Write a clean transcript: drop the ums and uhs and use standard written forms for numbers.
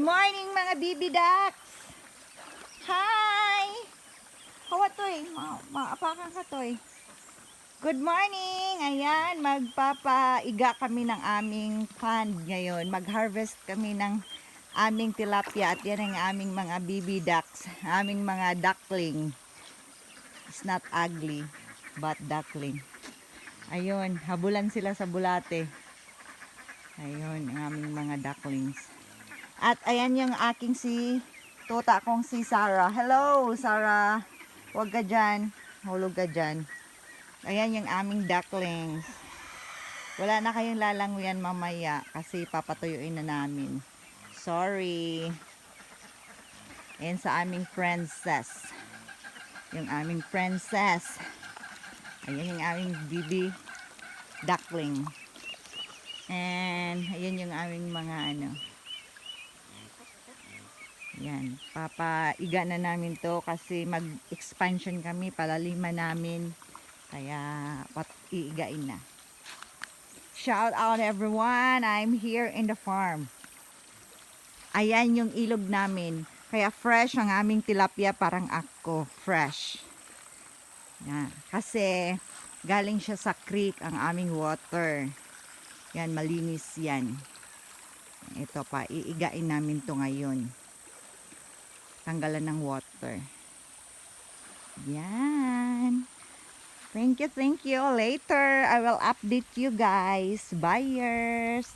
morning mga baby ducks! Hi! Hawa toy, maapakan ka toy. Good morning! Ayan, magpapaiga kami ng aming pond ngayon. Mag-harvest kami ng aming tilapia at yan ang aming mga baby ducks. Aming mga duckling. It's not ugly, but duckling. Ayun, habulan sila sa bulate. Ayun, ang aming mga ducklings. At ayan yung aking tuta kong si Sarah. Hello, Sarah. Huwag ka dyan. Hulog ka dyan. Ayan yung aming ducklings. Wala na kayong lalanguyan mamaya kasi papatuyuin na namin. Sorry. Ayan sa aming princess. Yung aming princess. Ayan yung aming baby duckling. And ayan yung aming mga yan, papaiga na namin to kasi mag-expansion kami, palaliman namin. Kaya iigain na. Shout out everyone, I'm here in the farm. Ayan yung ilog namin. Kaya fresh ang aming tilapia, parang ako, fresh. Yan, kasi galing siya sa creek ang aming water. Yan, malinis yan. Ito pa, iigain namin to ngayon. Tanggalan ng water. Yan. Thank you, thank you. Later, I will update you guys. Buyers.